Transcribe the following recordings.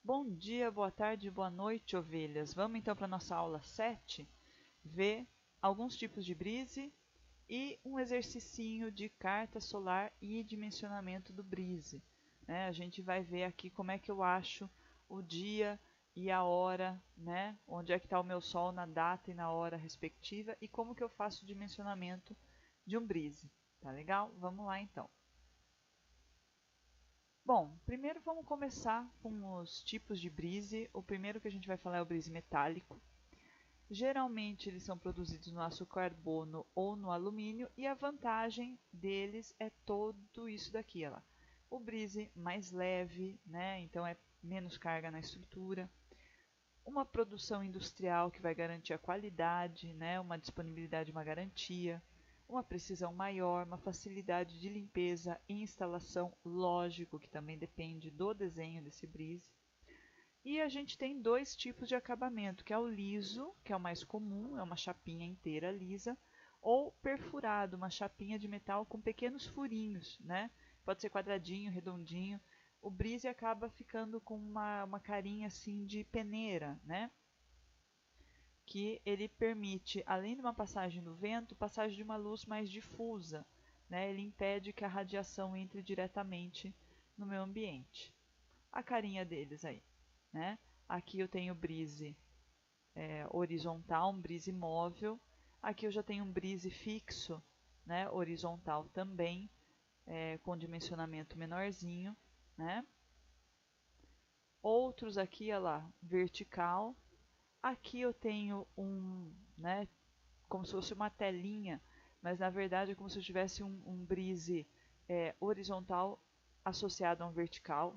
Bom dia, boa tarde, boa noite, ovelhas. Vamos então para a nossa aula 7, ver alguns tipos de brise e um exercicinho de carta solar e dimensionamento do brise. A gente vai ver aqui como é que eu acho o dia e a hora, onde é que está o meu sol na data e na hora respectiva e como que eu faço o dimensionamento de um brise. Tá legal? Vamos lá então. Bom, primeiro vamos começar com os tipos de brise. O primeiro que a gente vai falar é o brise metálico. Geralmente eles são produzidos no aço carbono ou no alumínio e a vantagem deles é todo isso daqui, ó. O brise mais leve, então é menos carga na estrutura. Uma produção industrial que vai garantir a qualidade, uma disponibilidade, uma garantia. Uma precisão maior, uma facilidade de limpeza e instalação, lógico que também depende do desenho desse brise. E a gente tem dois tipos de acabamento, que é o liso, que é o mais comum, é uma chapinha inteira lisa, ou perfurado, uma chapinha de metal com pequenos furinhos, Pode ser quadradinho, redondinho. O brise acaba ficando com uma carinha assim de peneira, que ele permite, além de uma passagem do vento, passagem de uma luz mais difusa. Ele impede que a radiação entre diretamente no meu ambiente. A carinha deles aí. Aqui eu tenho brise horizontal, um brise móvel. Aqui eu já tenho um brise fixo, horizontal também, com dimensionamento menorzinho. Outros aqui, olha lá, vertical. Aqui eu tenho como se fosse uma telinha, mas na verdade é como se eu tivesse um brise horizontal associado a um vertical,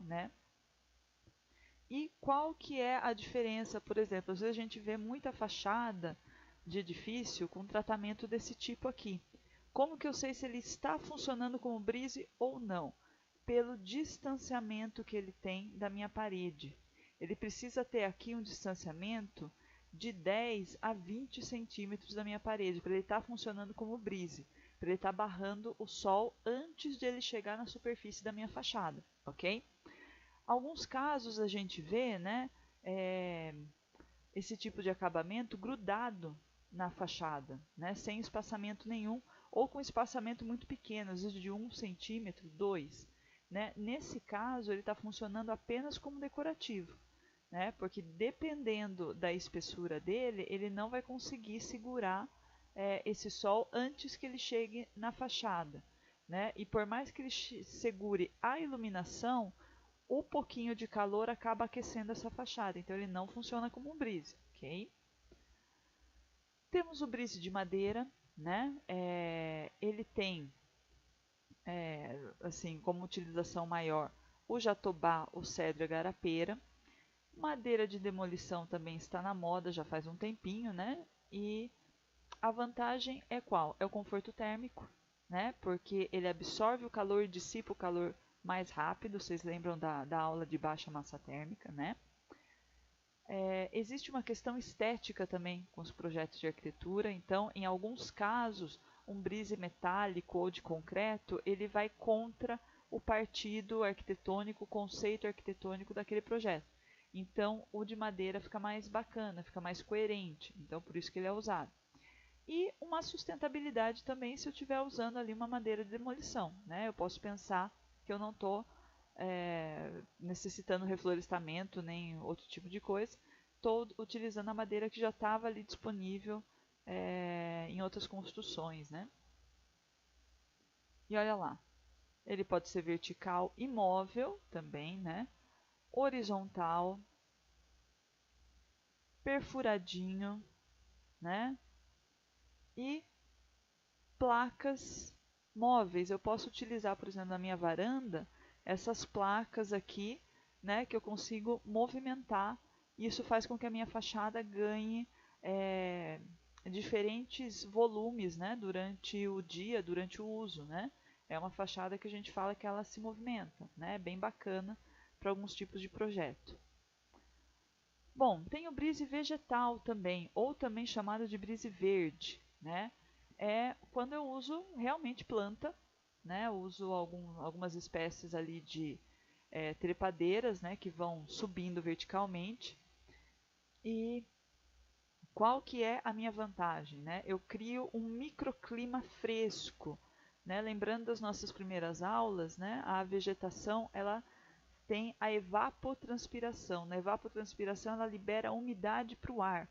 E qual que é a diferença, por exemplo, às vezes a gente vê muita fachada de edifício com tratamento desse tipo aqui. Como que eu sei se ele está funcionando como brise ou não? Pelo distanciamento que ele tem da minha parede. Ele precisa ter aqui um distanciamento de 10 a 20 centímetros da minha parede, para ele estar funcionando como brise, para ele estar barrando o sol antes de ele chegar na superfície da minha fachada, ok? Alguns casos a gente vê esse tipo de acabamento grudado na fachada, sem espaçamento nenhum, ou com espaçamento muito pequeno, às vezes de 1 centímetro, 2. Nesse caso, ele está funcionando apenas como decorativo. Porque dependendo da espessura dele, ele não vai conseguir segurar esse sol antes que ele chegue na fachada. E por mais que ele segure a iluminação, o pouquinho de calor acaba aquecendo essa fachada, então ele não funciona como um brise, ok? Temos o brise de madeira, ele tem, assim, como utilização maior, o jatobá, o cedro e a garapeira. Madeira de demolição também está na moda já faz um tempinho, E a vantagem é qual? É o conforto térmico, Porque ele absorve o calor e dissipa o calor mais rápido. Vocês lembram da aula de baixa massa térmica, Existe uma questão estética também com os projetos de arquitetura. Então, em alguns casos, um brise metálico ou de concreto, ele vai contra o partido arquitetônico, o conceito arquitetônico daquele projeto. Então, o de madeira fica mais bacana, fica mais coerente. Então, por isso que ele é usado. E uma sustentabilidade também se eu estiver usando ali uma madeira de demolição. Eu posso pensar que eu não estou necessitando reflorestamento nem outro tipo de coisa. Estou utilizando a madeira que já estava ali disponível em outras construções. E olha lá, ele pode ser vertical e móvel também, horizontal, perfuradinho, e placas móveis. Eu posso utilizar, por exemplo, na minha varanda, essas placas aqui, que eu consigo movimentar. E isso faz com que a minha fachada ganhe diferentes volumes, durante o dia, durante o uso, É uma fachada que a gente fala que ela se movimenta, É bem bacana para alguns tipos de projeto. Bom, tem o brise vegetal também, ou também chamado de brise verde, É quando eu uso realmente planta, Eu uso algumas espécies ali de trepadeiras, né, que vão subindo verticalmente. E qual que é a minha vantagem? Né? Eu crio um microclima fresco. Né? Lembrando das nossas primeiras aulas, né, a vegetação ela tem a evapotranspiração. Na evapotranspiração ela libera umidade para o ar.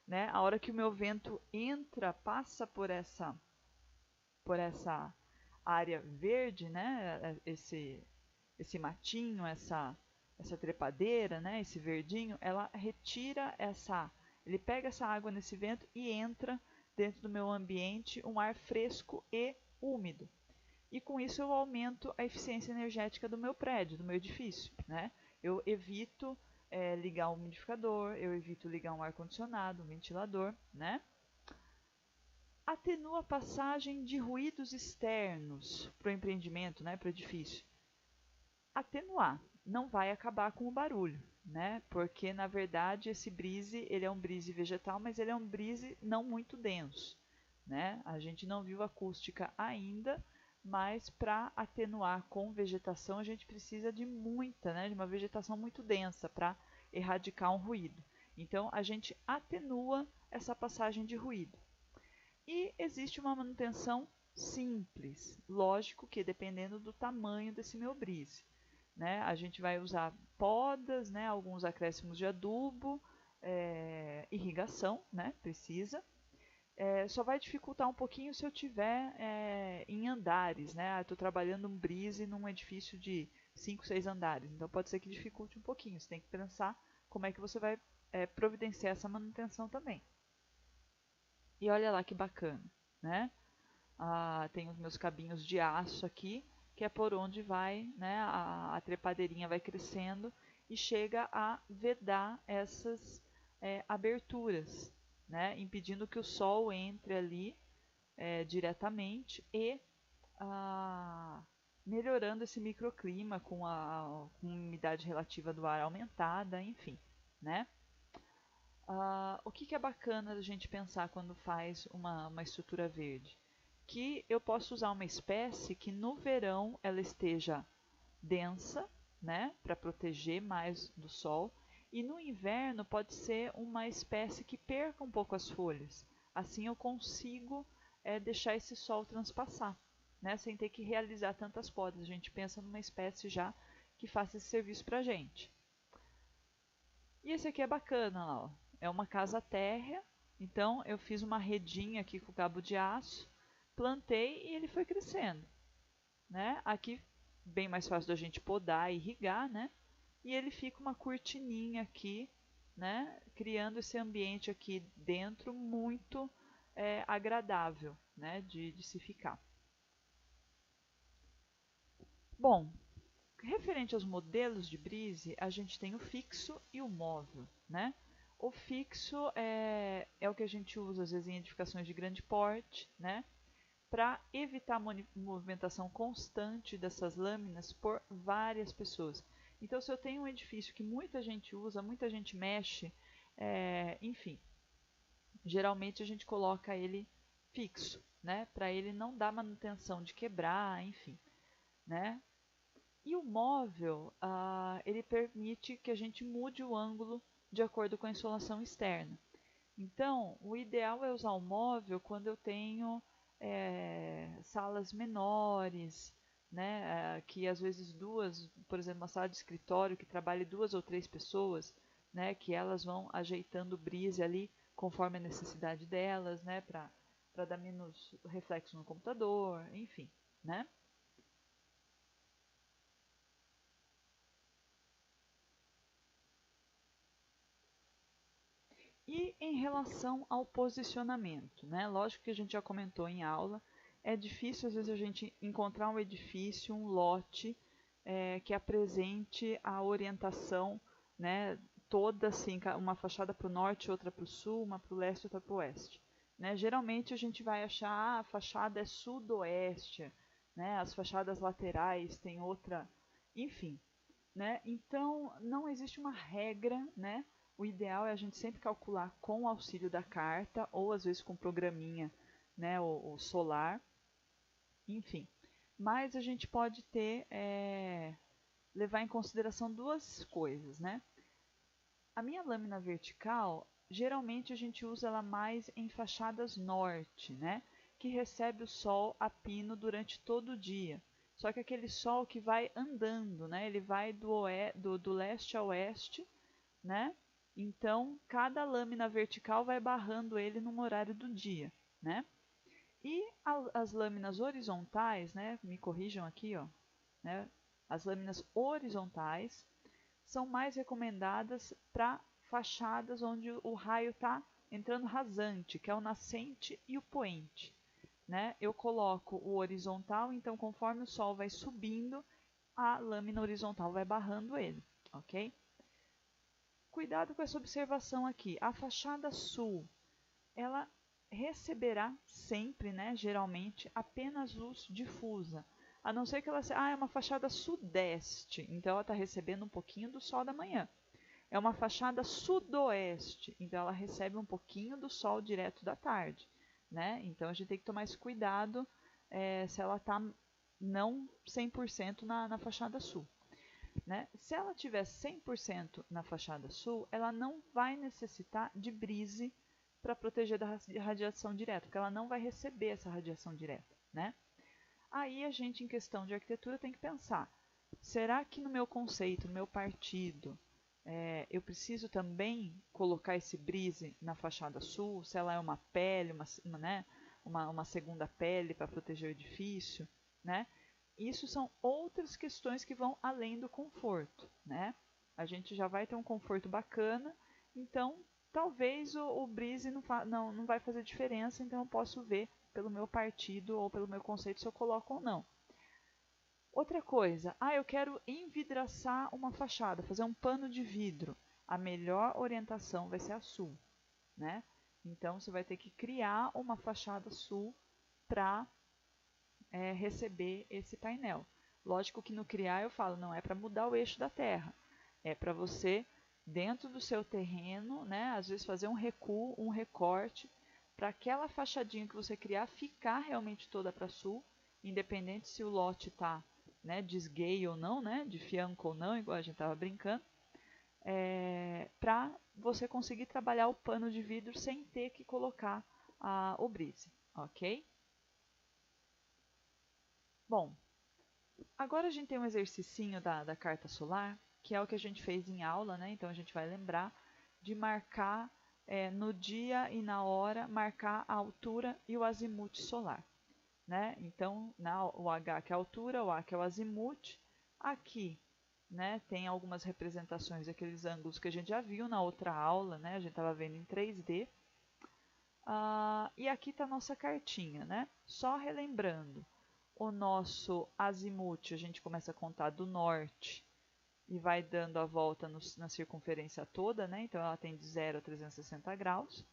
Né? A hora que o meu vento entra, passa por essa área verde, né? esse matinho, essa trepadeira, né? Esse verdinho, ela retira ele pega essa água nesse vento e entra dentro do meu ambiente um ar fresco e úmido. E com isso eu aumento a eficiência energética do meu prédio, do meu edifício, né? Eu evito ligar um umidificador, eu evito ligar um ar-condicionado, um ventilador, né? Atenua a passagem de ruídos externos para o empreendimento, né, para o edifício. Atenuar, não vai acabar com o barulho, né? Porque na verdade esse brise, ele é um brise vegetal, mas ele é um brise não muito denso, né? A gente não viu acústica ainda, mas para atenuar com vegetação a gente precisa de de uma vegetação muito densa para erradicar um ruído. Então a gente atenua essa passagem de ruído. E existe uma manutenção simples, lógico que dependendo do tamanho desse meu brise. Né? A gente vai usar podas, né? Alguns acréscimos de adubo, irrigação, né? Precisa. Só vai dificultar um pouquinho se eu tiver em andares. Né? Estou trabalhando um brise num edifício de 5, 6 andares, então pode ser que dificulte um pouquinho. Você tem que pensar como é que você vai providenciar essa manutenção também. E olha lá que bacana, né? Tem os meus cabinhos de aço aqui, que é por onde vai, né, a trepadeirinha vai crescendo e chega a vedar essas aberturas, né, impedindo que o sol entre ali diretamente e melhorando esse microclima com a umidade relativa do ar aumentada, enfim, né? O que é bacana a gente pensar quando faz uma estrutura verde? Que eu posso usar uma espécie que no verão ela esteja densa, né, para proteger mais do sol, e no inverno pode ser uma espécie que perca um pouco as folhas. Assim eu consigo deixar esse sol transpassar, né, sem ter que realizar tantas podas. A gente pensa numa espécie já que faça esse serviço para a gente. E esse aqui é bacana, ó. É uma casa térrea, então eu fiz uma redinha aqui com cabo de aço, plantei e ele foi crescendo, né? Aqui bem mais fácil da gente podar e irrigar, né? E ele fica uma cortininha aqui, né? Criando esse ambiente aqui dentro muito agradável, né? De se ficar. Bom, referente aos modelos de brise, a gente tem o fixo e o móvel, né? O fixo é o que a gente usa às vezes em edificações de grande porte, né? Para evitar a movimentação constante dessas lâminas por várias pessoas. Então, se eu tenho um edifício que muita gente usa, muita gente mexe, enfim, geralmente a gente coloca ele fixo, né? Para ele não dar manutenção de quebrar, enfim, né? E o móvel, ele permite que a gente mude o ângulo de acordo com a insolação externa. Então, o ideal é usar o móvel quando eu tenho salas menores, né, que às vezes por exemplo, uma sala de escritório que trabalhe 2 ou 3 pessoas, né, que elas vão ajeitando o brise ali conforme a necessidade delas, né, para dar menos reflexo no computador, enfim, né? E em relação ao posicionamento, né? Lógico que a gente já comentou em aula, é difícil às vezes a gente encontrar um edifício, um lote que apresente a orientação, né, toda assim, uma fachada para o norte, outra para o sul, uma para o leste, outra para o oeste. Né? Geralmente a gente vai achar a fachada é sudoeste, né? As fachadas laterais têm outra, enfim. Né? Então, não existe uma regra, né? O ideal é a gente sempre calcular com o auxílio da carta, ou às vezes com programinha, né? O solar, enfim. Mas a gente pode ter levar em consideração duas coisas, né? A minha lâmina vertical, geralmente a gente usa ela mais em fachadas norte, né? Que recebe o sol a pino durante todo o dia. Só que aquele sol que vai andando, né? Ele vai do leste a oeste, né? Então, cada lâmina vertical vai barrando ele num horário do dia, né? E as lâminas horizontais, né? Me corrijam aqui, ó, né? As lâminas horizontais são mais recomendadas para fachadas onde o raio está entrando rasante, que é o nascente e o poente, né? Eu coloco o horizontal, então conforme o sol vai subindo, a lâmina horizontal vai barrando ele, ok? Cuidado com essa observação aqui. A fachada sul, ela receberá sempre, né, geralmente, apenas luz difusa. A não ser que ela seja, é uma fachada sudeste, então ela está recebendo um pouquinho do sol da manhã. É uma fachada sudoeste, então ela recebe um pouquinho do sol direto da tarde, né? Então a gente tem que tomar esse cuidado se ela está não 100% na fachada sul. Né? Se ela tiver 100% na fachada sul, ela não vai necessitar de brise para proteger da radiação direta, porque ela não vai receber essa radiação direta, né? Aí a gente, em questão de arquitetura, tem que pensar, será que no meu conceito, no meu partido, eu preciso também colocar esse brise na fachada sul, se ela é uma pele, né, uma segunda pele para proteger o edifício, né? Isso são outras questões que vão além do conforto, né? A gente já vai ter um conforto bacana, então talvez o brise não vai fazer diferença, então eu posso ver pelo meu partido ou pelo meu conceito se eu coloco ou não. Outra coisa, eu quero envidraçar uma fachada, fazer um pano de vidro. A melhor orientação vai ser a sul, né? Então você vai ter que criar uma fachada sul para receber esse painel. Lógico que no criar eu falo, não é para mudar o eixo da terra, é para você, dentro do seu terreno, né, às vezes fazer um recuo, um recorte, para aquela fachadinha que você criar ficar realmente toda para sul, independente se o lote está, né, de esgueio ou não, né, de fianco ou não, igual a gente estava brincando, para você conseguir trabalhar o pano de vidro sem ter que colocar o brise, ok? Bom, agora a gente tem um exercicinho da carta solar, que é o que a gente fez em aula, né? Então a gente vai lembrar de marcar no dia e na hora, marcar a altura e o azimuth solar, né? Então, o H que é a altura, o A que é o azimuth. Aqui, né, tem algumas representações daqueles ângulos que a gente já viu na outra aula, né? A gente estava vendo em 3D. E aqui está a nossa cartinha, né? Só relembrando, o nosso azimuth, a gente começa a contar do norte e vai dando a volta na circunferência toda, né? Então ela tem de 0 a 360 graus.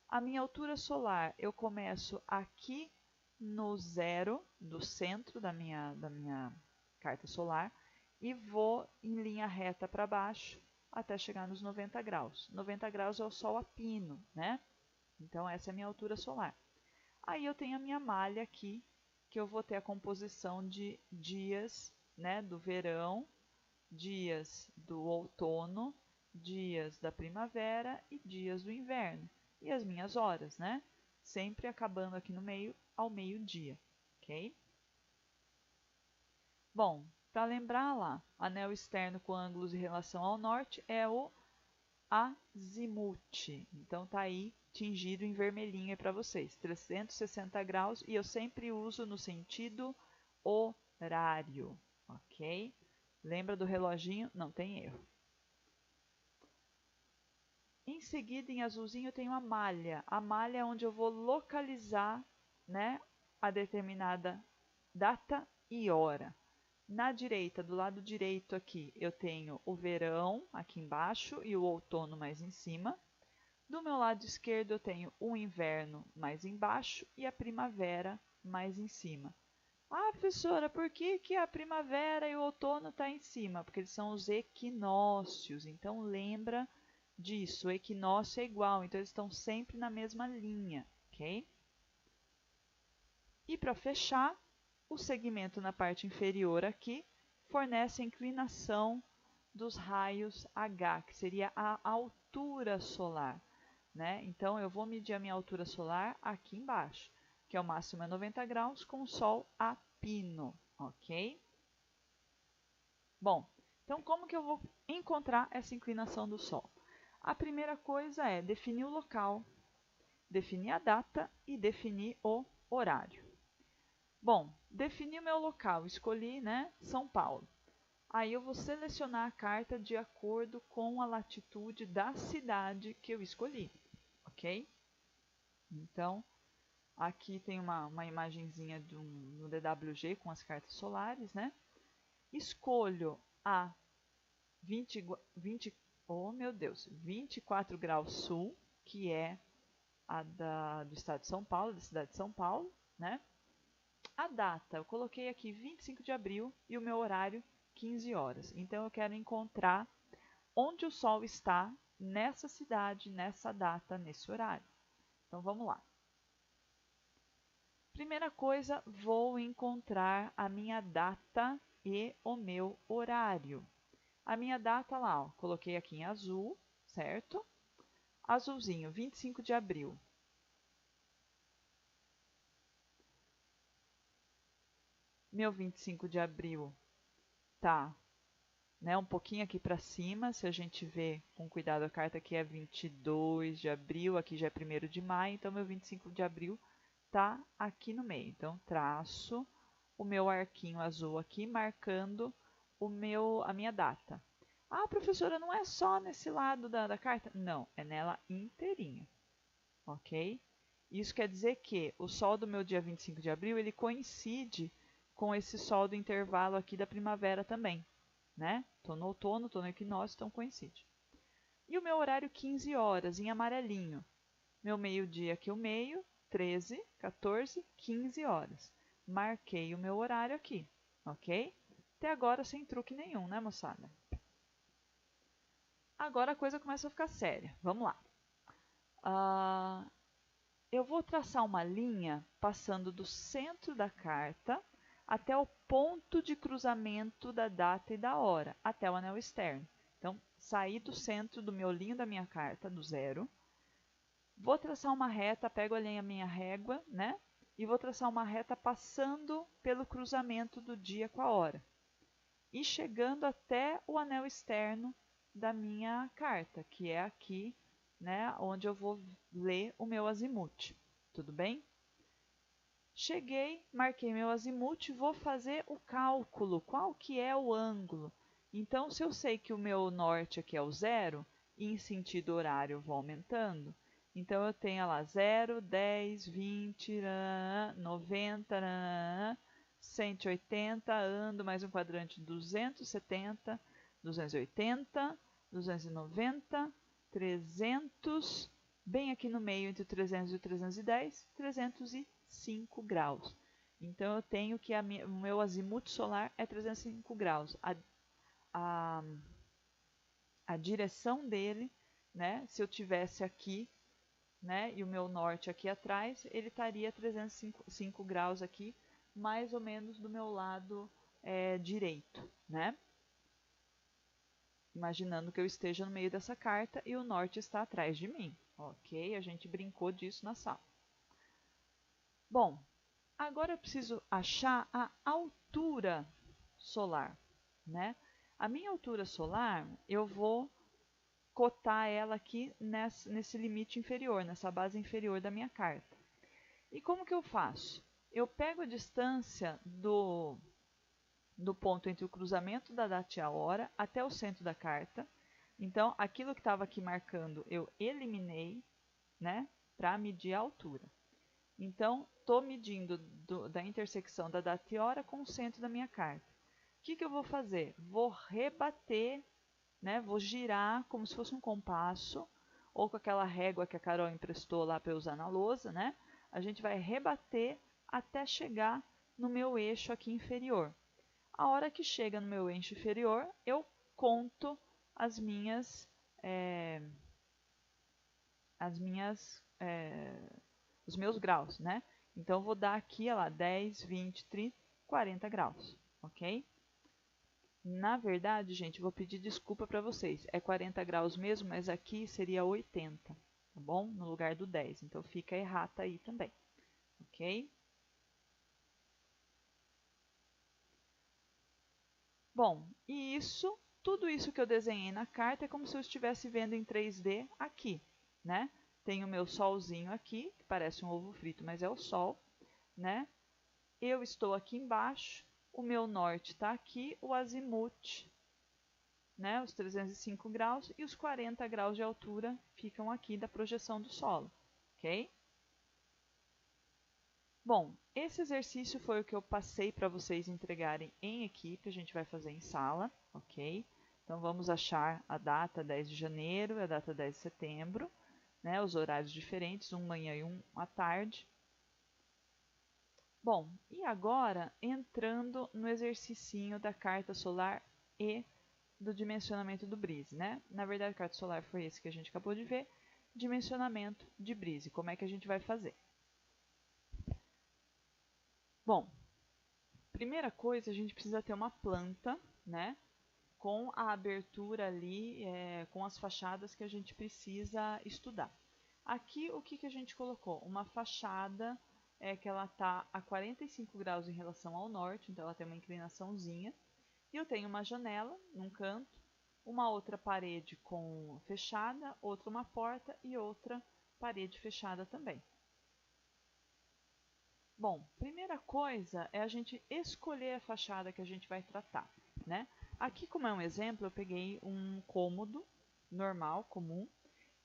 A minha altura solar, eu começo aqui no zero do centro da minha carta solar e vou em linha reta para baixo até chegar nos 90 graus. 90 graus é o sol a pino, né? Então essa é a minha altura solar. Aí eu tenho a minha malha aqui, que eu vou ter a composição de dias, né, do verão, dias do outono, dias da primavera e dias do inverno. E as minhas horas, né? Sempre acabando aqui no meio ao meio-dia, ok? Bom, para lembrar lá, anel externo com ângulos em relação ao norte é o azimuth. Então tá aí tingido em vermelhinho para vocês, 360 graus, e eu sempre uso no sentido horário, ok? Lembra do reloginho? Não tem erro. Em seguida, em azulzinho, eu tenho a malha. A malha é onde eu vou localizar, né, a determinada data e hora. Na direita, do lado direito aqui, eu tenho o verão aqui embaixo e o outono mais em cima. Do meu lado esquerdo, eu tenho o inverno mais embaixo e a primavera mais em cima. Professora, por que a primavera e o outono estão em cima? Porque eles são os equinócios. Então, lembra disso. O equinócio é igual, então eles estão sempre na mesma linha, ok? E para fechar, o segmento na parte inferior aqui fornece a inclinação dos raios H, que seria a altura solar, né? Então, eu vou medir a minha altura solar aqui embaixo, que é o máximo é 90 graus, com o Sol a pino, ok? Bom, então como que eu vou encontrar essa inclinação do Sol? A primeira coisa é definir o local, definir a data e definir o horário. Bom, defini o meu local, escolhi, né, São Paulo. Aí eu vou selecionar a carta de acordo com a latitude da cidade que eu escolhi, ok? Então, aqui tem uma imagenzinha no DWG com as cartas solares, né? Escolho a 24 graus sul, que é a do estado de São Paulo, da cidade de São Paulo, né? A data, eu coloquei aqui 25 de abril e o meu horário 15 horas. Então, eu quero encontrar onde o Sol está nessa cidade, nessa data, nesse horário. Então, vamos lá. Primeira coisa, vou encontrar a minha data e o meu horário. A minha data lá, ó, coloquei aqui em azul, certo? Azulzinho, 25 de abril. Meu 25 de abril tá, né, um pouquinho aqui para cima. Se a gente ver com cuidado, a carta aqui é 22 de abril, aqui já é 1º de maio, então meu 25 de abril tá aqui no meio. Então, traço o meu arquinho azul aqui, marcando a minha data. Ah, professora, não é só nesse lado da carta? Não, é nela inteirinha, ok? Isso quer dizer que o sol do meu dia 25 de abril, ele coincide com esse sol do intervalo aqui da primavera também, né? Tô no outono, tô no equinócio, então coincide. E o meu horário 15 horas, em amarelinho. Meu meio-dia aqui, o meio, 13, 14, 15 horas. Marquei o meu horário aqui, ok? Até agora sem truque nenhum, né, moçada? Agora a coisa começa a ficar séria. Vamos lá. Eu vou traçar uma linha passando do centro da carta até o ponto de cruzamento da data e da hora, até o anel externo. Então, saí do centro do miolinho da minha carta, do zero. Vou traçar uma reta, pego a minha régua, né? E vou traçar uma reta passando pelo cruzamento do dia com a hora. E chegando até o anel externo da minha carta, que é aqui, né, onde eu vou ler o meu azimuth. Tudo bem? Cheguei, marquei meu azimuth, vou fazer o cálculo. Qual que é o ângulo? Então, se eu sei que o meu norte aqui é o zero, e em sentido horário eu vou aumentando, então eu tenho lá 0, 10, 20, 90, 180, ando mais um quadrante, 270, 280, 290, 300, bem aqui no meio entre o 300 e o 310, 305 graus. Então, eu tenho que o meu azimuth solar é 305 graus. A direção dele, né, se eu tivesse aqui, né, e o meu norte aqui atrás, ele estaria 305 graus aqui, mais ou menos do meu lado direito, né? Imaginando que eu esteja no meio dessa carta e o norte está atrás de mim, ok? A gente brincou disso na sala. Bom, agora eu preciso achar a altura solar, né? A minha altura solar, eu vou cotar ela aqui nesse limite inferior, nessa base inferior da minha carta. E como que eu faço? Eu pego a distância do ponto entre o cruzamento da data e a hora até o centro da carta. Então, aquilo que estava aqui marcando, eu eliminei, né, para medir a altura. Então, estou medindo da intersecção da data e hora com o centro da minha carta. O que eu vou fazer? Vou rebater, né? Vou girar como se fosse um compasso, ou com aquela régua que a Carol emprestou lá para eu usar na lousa, né? A gente vai rebater até chegar no meu eixo aqui inferior. A hora que chega no meu eixo inferior, eu conto os meus graus, né? Então, eu vou dar aqui, ó lá, 10, 20, 30, 40 graus, ok? Na verdade, gente, vou pedir desculpa para vocês. É 40 graus mesmo, mas aqui seria 80, tá bom? No lugar do 10. Então fica errata aí também, ok? Bom, e tudo isso que eu desenhei na carta é como se eu estivesse vendo em 3D aqui, né? Tem o meu solzinho aqui, que parece um ovo frito, mas é o sol, né? Eu estou aqui embaixo, o meu norte está aqui, o azimute, né? Os 305 graus e os 40 graus de altura ficam aqui da projeção do solo, ok? Bom, esse exercício foi o que eu passei para vocês entregarem em equipe, a gente vai fazer em sala, ok? Então vamos achar a data 10 de janeiro e a data 10 de setembro, né? Os horários diferentes, um manhã e um à tarde. Bom, e agora entrando no exercicinho da carta solar e do dimensionamento do brise, né? Na verdade, a carta solar foi esse que a gente acabou de ver, dimensionamento de brise, como é que a gente vai fazer? Bom, primeira coisa, a gente precisa ter uma planta, né? Com a abertura ali, com as fachadas que a gente precisa estudar. Aqui, o que, que a gente colocou? Uma fachada que ela está a 45 graus em relação ao norte, então ela tem uma inclinaçãozinha. E eu tenho uma janela num canto, uma outra parede com fechada, outra uma porta e outra parede fechada também. Bom, primeira coisa é a gente escolher a fachada que a gente vai tratar, né? Aqui, como é um exemplo, eu peguei um cômodo normal, comum,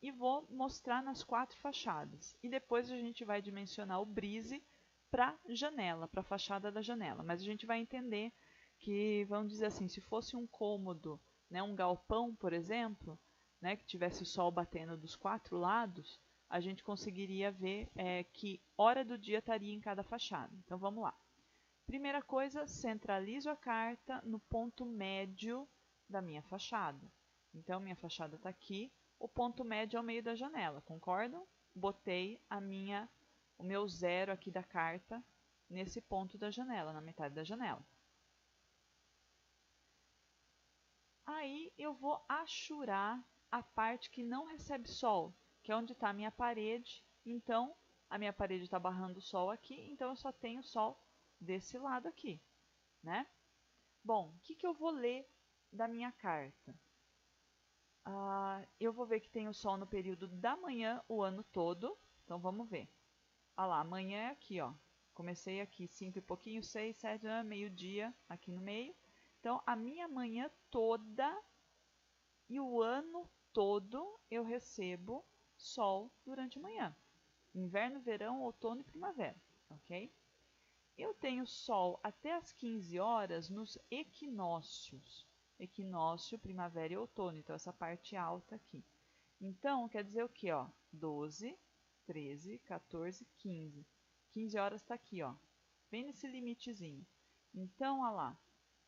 e vou mostrar nas 4 fachadas. E depois a gente vai dimensionar o brise para janela, para a fachada da janela. Mas a gente vai entender que, vamos dizer assim, se fosse um cômodo, né, um galpão, por exemplo, né, que tivesse o sol batendo dos 4 lados, a gente conseguiria ver que hora do dia estaria em cada fachada. Então vamos lá. Primeira coisa, centralizo a carta no ponto médio da minha fachada. Então minha fachada está aqui, o ponto médio é o meio da janela, concordam? Botei o meu zero aqui da carta nesse ponto da janela, na metade da janela. Aí eu vou achurar a parte que não recebe sol, que é onde está a minha parede. Então, a minha parede está barrando o sol aqui, então eu só tenho sol desse lado aqui, né? Bom, o que, que eu vou ler da minha carta? Eu vou ver que tem o sol no período da manhã o ano todo. Então, vamos ver. Ah lá, amanhã é aqui, ó. Comecei aqui 5 e pouquinho, 6, 7, meio-dia aqui no meio. Então, a minha manhã toda e o ano todo eu recebo sol durante a manhã. Inverno, verão, outono e primavera, ok? Eu tenho sol até as 15 horas nos equinócios. Equinócio, primavera e outono, então essa parte alta aqui. Então, quer dizer o quê? Ó? 12, 13, 14, 15. 15 horas está aqui, ó, bem nesse limitezinho. Então, olha lá,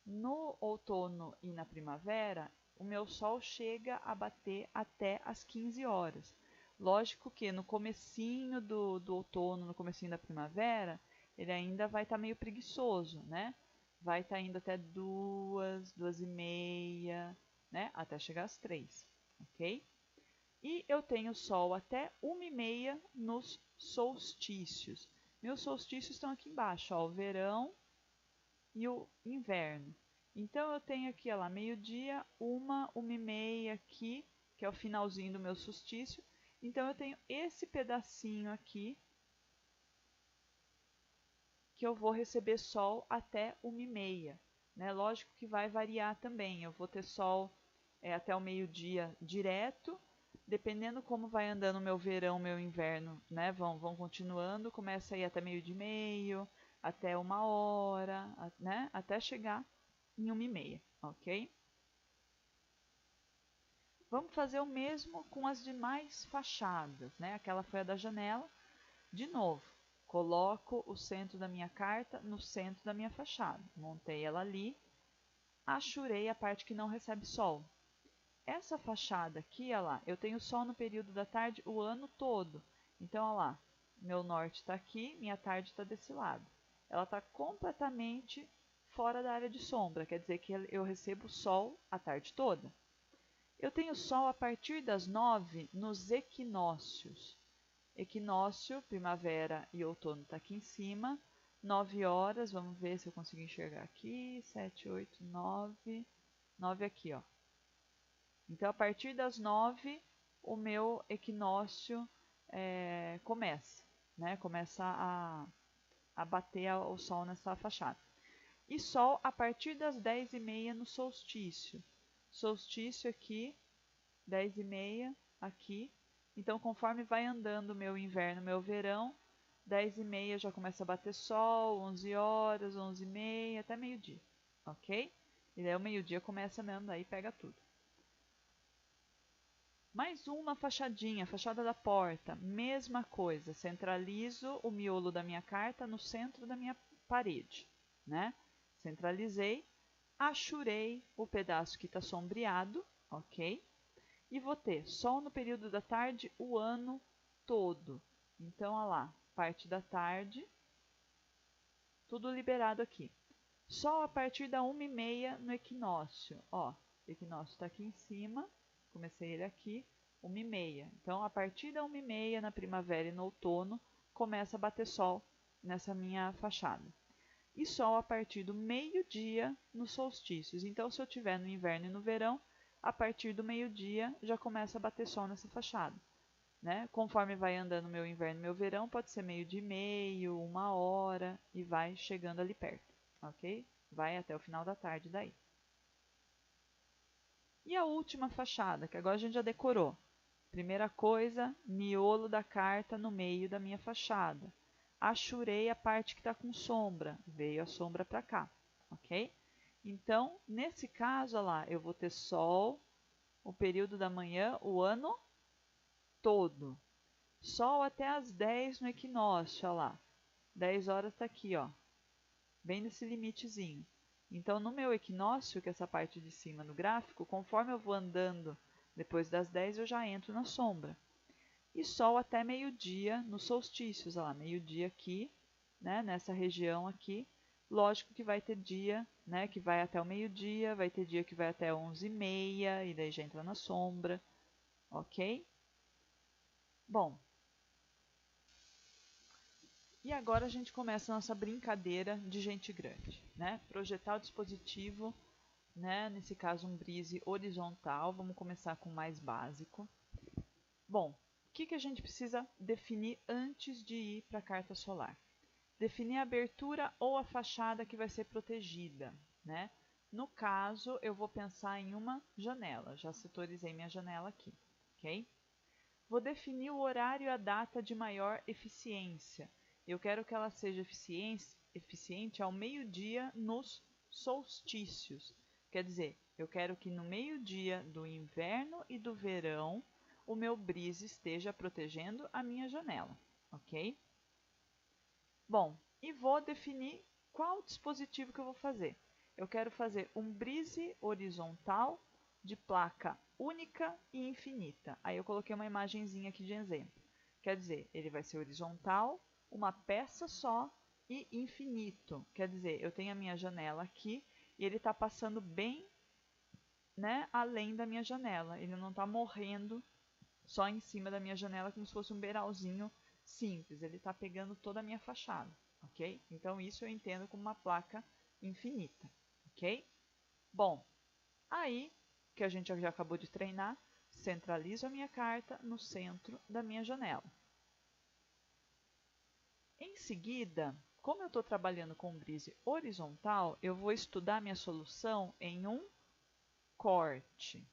no outono e na primavera, o meu sol chega a bater até as 15 horas. Lógico que no comecinho do outono, no comecinho da primavera, ele ainda vai estar meio preguiçoso, né? Vai estar indo até 2, 2h30, né? Até chegar às 3, ok? E eu tenho sol até 1h30 nos solstícios. Meus solstícios estão aqui embaixo, ó, o verão e o inverno. Então eu tenho aqui, ó lá, meio-dia, 1h30 aqui, que é o finalzinho do meu solstício. Então eu tenho esse pedacinho aqui que eu vou receber sol até 1h30, né? Lógico que vai variar também. Eu vou ter sol até o meio-dia direto, dependendo como vai andando o meu verão, meu inverno, né? Vão continuando, começa aí até meio-dia e meio, até 1h, né? Até chegar em 1h30, ok? Vamos fazer o mesmo com as demais fachadas, né? Aquela foi a da janela. De novo, coloco o centro da minha carta no centro da minha fachada. Montei ela ali, achurei a parte que não recebe sol. Essa fachada aqui, olha lá, eu tenho sol no período da tarde o ano todo. Então, olha lá, meu norte está aqui, minha tarde está desse lado. Ela está completamente fora da área de sombra, quer dizer que eu recebo sol a tarde toda. Eu tenho sol a partir das 9 nos equinócios. Equinócio, primavera e outono está aqui em cima. 9 horas, vamos ver se eu consigo enxergar aqui. 7, 8, 9. 9 aqui, ó. Então, a partir das 9, o meu equinócio começa, né? Começa a bater o sol nessa fachada. E sol a partir das 10h30 no solstício. Solstício aqui, 10h30 aqui. Então, conforme vai andando o meu inverno, meu verão, 10h30 já começa a bater sol, 11 horas, 11h30, até meio-dia, ok? E daí o meio-dia começa mesmo, daí pega tudo. Mais uma fachadinha, fachada da porta, mesma coisa, centralizo o miolo da minha carta no centro da minha parede, né? Centralizei, achurei o pedaço que está sombreado, ok? E vou ter sol no período da tarde o ano todo. Então, olha lá, parte da tarde, tudo liberado aqui. Sol a partir da 1h30 no equinócio. Ó, o equinócio está aqui em cima, comecei ele aqui, 1h30. Então, a partir da 1h30 na primavera e no outono, começa a bater sol nessa minha fachada. E sol a partir do meio-dia nos solstícios. Então, se eu tiver no inverno e no verão, a partir do meio-dia já começa a bater sol nessa fachada. Né? Conforme vai andando meu inverno e meu verão, pode ser meio-dia e meio, 1 hora e vai chegando ali perto, ok? Vai até o final da tarde daí. E a última fachada, que agora a gente já decorou. Primeira coisa, miolo da carta no meio da minha fachada. Achurei a parte que está com sombra, veio a sombra para cá, ok? Então, nesse caso, olha lá, eu vou ter sol, o período da manhã, o ano todo. Sol até as 10 no equinócio, olha lá. 10 horas está aqui, ó, bem nesse limitezinho. Então, no meu equinócio, que é essa parte de cima no gráfico, conforme eu vou andando depois das 10, eu já entro na sombra. E sol até meio-dia nos solstícios, olha lá, meio-dia aqui, né, nessa região aqui. Lógico que vai ter dia, né, que vai até o meio-dia, vai ter dia que vai até 11h30 e daí já entra na sombra, ok? Bom, e agora a gente começa a nossa brincadeira de gente grande, né? Projetar o dispositivo, né? Nesse caso um brise horizontal, vamos começar com o mais básico. Bom, o que a gente precisa definir antes de ir para a carta solar? Definir a abertura ou a fachada que vai ser protegida, né? No caso, eu vou pensar em uma janela, já setorizei minha janela aqui, ok? Vou definir o horário e a data de maior eficiência. Eu quero que ela seja eficiente ao meio-dia nos solstícios. Quer dizer, eu quero que no meio-dia do inverno e do verão o meu brise esteja protegendo a minha janela, ok? Bom, e vou definir qual dispositivo que eu vou fazer. Eu quero fazer um brise horizontal de placa única e infinita. Aí eu coloquei uma imagenzinha aqui de exemplo. Quer dizer, ele vai ser horizontal, uma peça só e infinito. Quer dizer, eu tenho a minha janela aqui e ele está passando bem, né, além da minha janela. Ele não está morrendo só em cima da minha janela como se fosse um beiralzinho simples. Ele está pegando toda a minha fachada, ok? Então, isso eu entendo como uma placa infinita, ok? Bom, aí que a gente já acabou de treinar, centralizo a minha carta no centro da minha janela. Em seguida, como eu estou trabalhando com brise horizontal, eu vou estudar minha solução em um corte.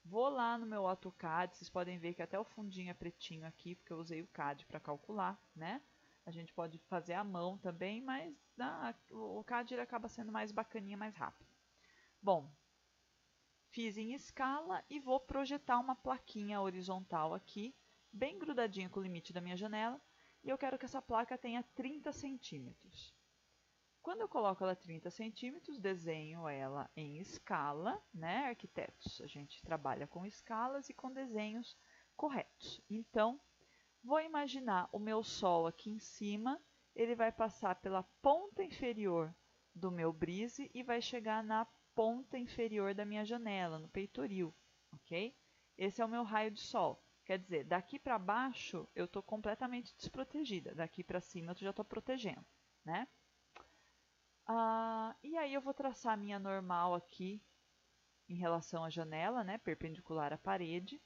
Vou lá no meu AutoCAD, vocês podem ver que até o fundinho é pretinho aqui, porque eu usei o CAD para calcular, né? A gente pode fazer à mão também, mas o CAD ele acaba sendo mais bacaninha, mais rápido. Bom, fiz em escala e vou projetar uma plaquinha horizontal aqui, bem grudadinha com o limite da minha janela, e eu quero que essa placa tenha 30 centímetros. Quando eu coloco ela 30 centímetros, desenho ela em escala, né, arquitetos? A gente trabalha com escalas e com desenhos corretos. Então, vou imaginar o meu sol aqui em cima, ele vai passar pela ponta inferior do meu brise e vai chegar na ponta inferior da minha janela, no peitoril, ok? Esse é o meu raio de sol. Quer dizer, daqui para baixo eu estou completamente desprotegida, daqui para cima eu já estou protegendo, né? E aí eu vou traçar a minha normal aqui em relação à janela, né, perpendicular à parede,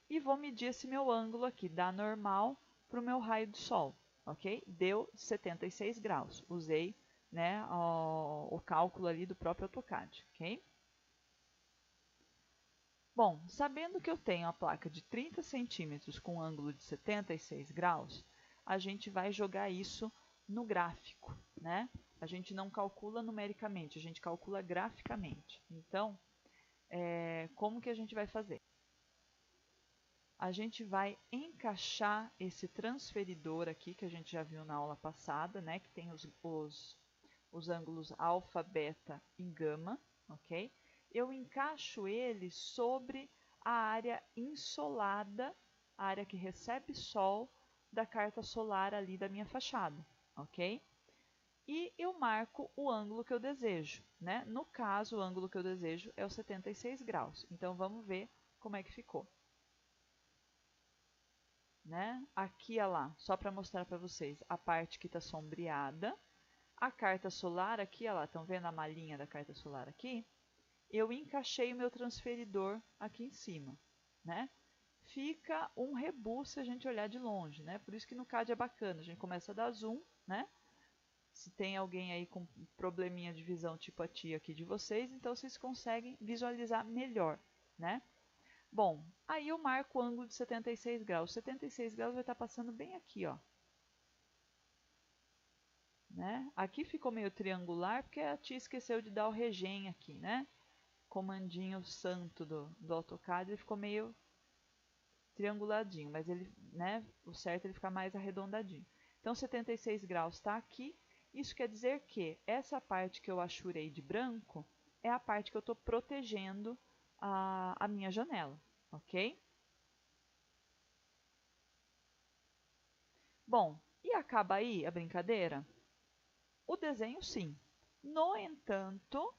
e vou medir esse meu ângulo aqui, da normal para o meu raio de sol, ok? Deu 76 graus, usei, né, o cálculo ali do próprio AutoCAD, ok? Bom, sabendo que eu tenho a placa de 30 centímetros com ângulo de 76 graus, a gente vai jogar isso no gráfico, né? A gente não calcula numericamente, a gente calcula graficamente. Então, como que a gente vai fazer? A gente vai encaixar esse transferidor aqui, que a gente já viu na aula passada, né? Que tem os ângulos alfa, beta e gama, ok? Eu encaixo ele sobre a área insolada, a área que recebe sol da carta solar ali da minha fachada, ok? E eu marco o ângulo que eu desejo, né? No caso, o ângulo que eu desejo é o 76 graus. Então, vamos ver como é que ficou. Né? Aqui, olha lá, só para mostrar para vocês, a parte que está sombreada. A carta solar aqui, olha lá, estão vendo a malhinha da carta solar aqui? Eu encaixei o meu transferidor aqui em cima, né? Fica um rebu se a gente olhar de longe, né? Por isso que no CAD é bacana, a gente começa a dar zoom, né? Se tem alguém aí com probleminha de visão tipo a tia aqui de vocês, então vocês conseguem visualizar melhor, né? Bom, aí eu marco o ângulo de 76 graus. 76 graus vai estar passando bem aqui, ó. Né? Aqui ficou meio triangular porque a tia esqueceu de dar o regen aqui, né? Comandinho santo do AutoCAD, ele ficou meio trianguladinho, mas ele, né, o certo é ele ficar mais arredondadinho. Então, 76 graus está aqui. Isso quer dizer que essa parte que eu achurei de branco é a parte que eu estou protegendo a minha janela, ok? Bom, e acaba aí a brincadeira? O desenho, sim. No entanto,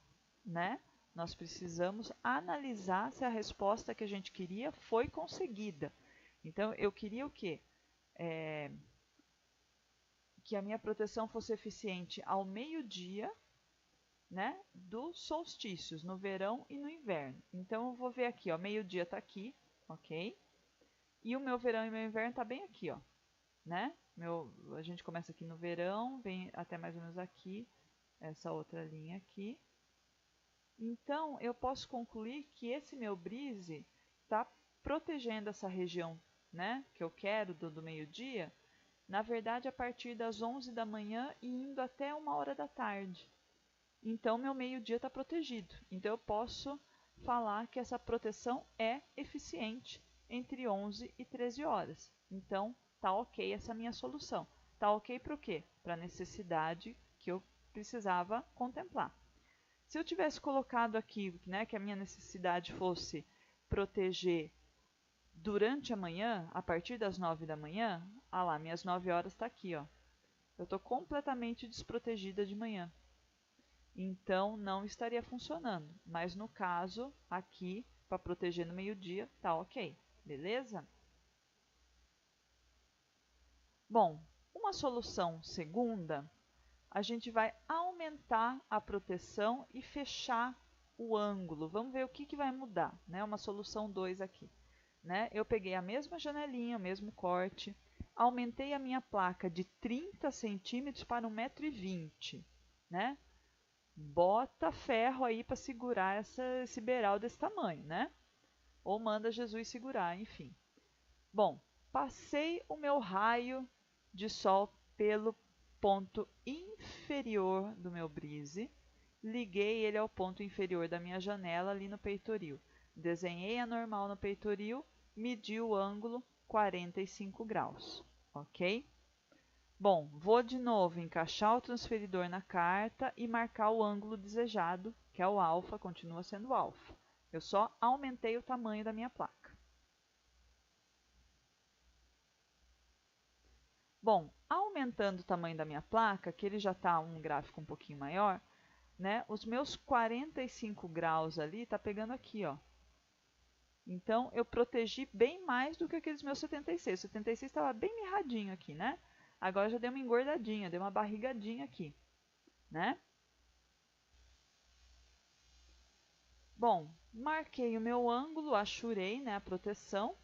né, nós precisamos analisar se a resposta que a gente queria foi conseguida. Então, eu queria o quê? Que a minha proteção fosse eficiente ao meio-dia, né, dos solstícios, no verão e no inverno. Então, eu vou ver aqui, ó, meio-dia está aqui, ok? E o meu verão e meu inverno está bem aqui, ó, né? A gente começa aqui no verão, vem até mais ou menos aqui, essa outra linha aqui. Então, eu posso concluir que esse meu brise está protegendo essa região, né, que eu quero do meio-dia, na verdade, a partir das 11 da manhã e indo até 1 hora da tarde. Então, meu meio-dia está protegido. Então, eu posso falar que essa proteção é eficiente entre 11 e 13 horas. Então, tá ok essa minha solução. Tá ok para o quê? Para a necessidade que eu precisava contemplar. Se eu tivesse colocado aqui, né, que a minha necessidade fosse proteger durante a manhã, a partir das 9 da manhã, ah lá, minhas 9 horas está aqui, ó. Eu estou completamente desprotegida de manhã. Então, não estaria funcionando. Mas no caso, aqui, para proteger no meio-dia, tá ok. Beleza? Bom, uma solução segunda, a gente vai aumentar a proteção e fechar o ângulo. Vamos ver o que vai mudar, né? Uma solução 2 aqui. Né? Eu peguei a mesma janelinha, o mesmo corte, aumentei a minha placa de 30 centímetros para 1,20 m, né? Bota ferro aí para segurar esse beiral desse tamanho, né? Ou manda Jesus segurar, enfim. Bom, passei o meu raio de sol pelo ponto inferior do meu brise, liguei ele ao ponto inferior da minha janela ali no peitoril. Desenhei a normal no peitoril, medi o ângulo 45 graus, ok? Bom, vou de novo encaixar o transferidor na carta e marcar o ângulo desejado, que é o alfa, continua sendo alfa. Eu só aumentei o tamanho da minha placa. Bom, aumentando o tamanho da minha placa, que ele já está um gráfico um pouquinho maior, né? Os meus 45 graus ali tá pegando aqui, ó. Então, eu protegi bem mais do que aqueles meus 76. O 76 estava bem mirradinho aqui, né? Agora já deu uma engordadinha, deu uma barrigadinha aqui, né? Bom, marquei o meu ângulo, achurei, né, a proteção.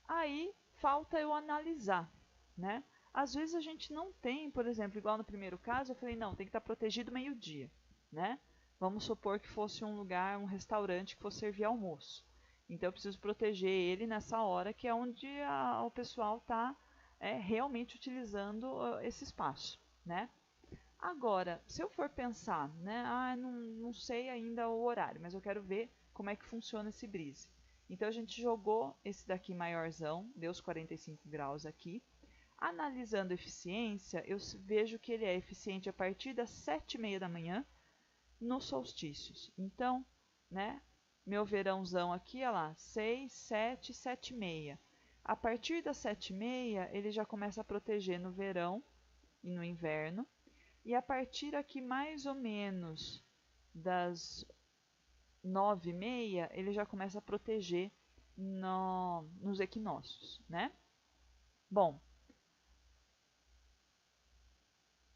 Aí, falta eu analisar, né? Às vezes a gente não tem, por exemplo, igual no primeiro caso, eu falei, não, tem que estar protegido meio-dia, né? Vamos supor que fosse um lugar, um restaurante que fosse servir almoço. Então eu preciso proteger ele nessa hora que é onde o pessoal está realmente utilizando esse espaço, né? Agora, se eu for pensar, né, não sei ainda o horário, mas eu quero ver como é que funciona esse brise. Então a gente jogou esse daqui maiorzão, deu os 45 graus aqui. Analisando eficiência, eu vejo que ele é eficiente a partir das 7h30 da manhã nos solstícios. Então, né, meu verãozão aqui, olha lá, 6, 7, 7h30. A partir das 7h30, ele já começa a proteger no verão e no inverno. E a partir aqui mais ou menos das 9h30, ele já começa a proteger nos equinócios, né? Bom,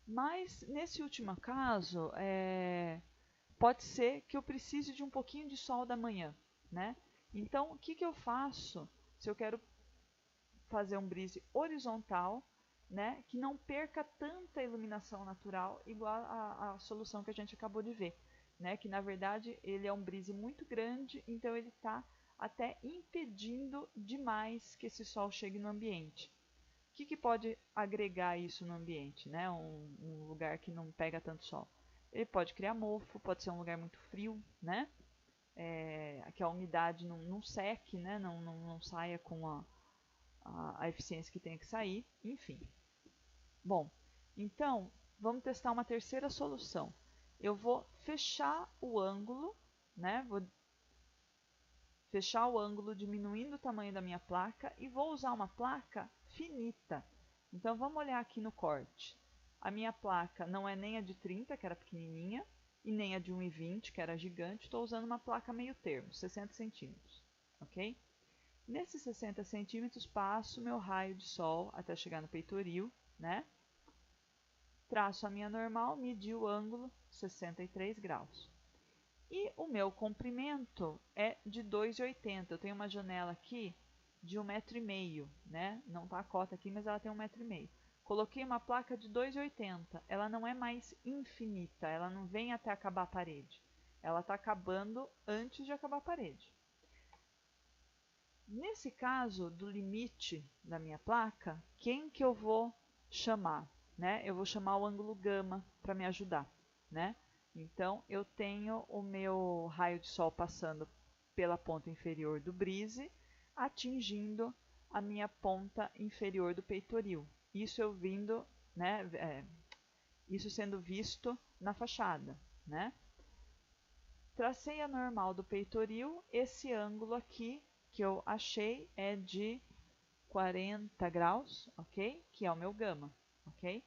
mas nesse último caso, pode ser que eu precise de um pouquinho de sol da manhã, né? Então, o que eu faço se eu quero fazer um brise horizontal, né, que não perca tanta iluminação natural igual a solução que a gente acabou de ver, né, que na verdade ele é um brise muito grande, então ele está até impedindo demais que esse sol chegue no ambiente. O que pode agregar isso no ambiente, né, um lugar que não pega tanto sol? Ele pode criar mofo, pode ser um lugar muito frio, né, que a umidade não seque, né, não saia com a eficiência que tem que sair, enfim. Bom, então vamos testar uma terceira solução. Eu vou fechar o ângulo, né? Vou fechar o ângulo diminuindo o tamanho da minha placa e vou usar uma placa finita. Então vamos olhar aqui no corte. A minha placa não é nem a de 30, que era pequenininha, e nem a de 1,20, que era gigante. Estou usando uma placa meio termo, 60 centímetros, ok? Nesses 60 centímetros, passo meu raio de sol até chegar no peitoril, né? Traço a minha normal, medi o ângulo, 63 graus. E o meu comprimento é de 2,80. Eu tenho uma janela aqui de 1,5 m, né? Não está a cota aqui, mas ela tem 1,5 m. Coloquei uma placa de 2,80. Ela não é mais infinita, ela não vem até acabar a parede. Ela está acabando antes de acabar a parede. Nesse caso do limite da minha placa, quem que eu vou chamar? Né? Eu vou chamar o ângulo gama para me ajudar, né? Então, eu tenho o meu raio de sol passando pela ponta inferior do brise, atingindo a minha ponta inferior do peitoril. Isso eu vindo, né? Isso sendo visto na fachada, né? Tracei a normal do peitoril, esse ângulo aqui que eu achei é de 40 graus, ok? Que é o meu gama, ok?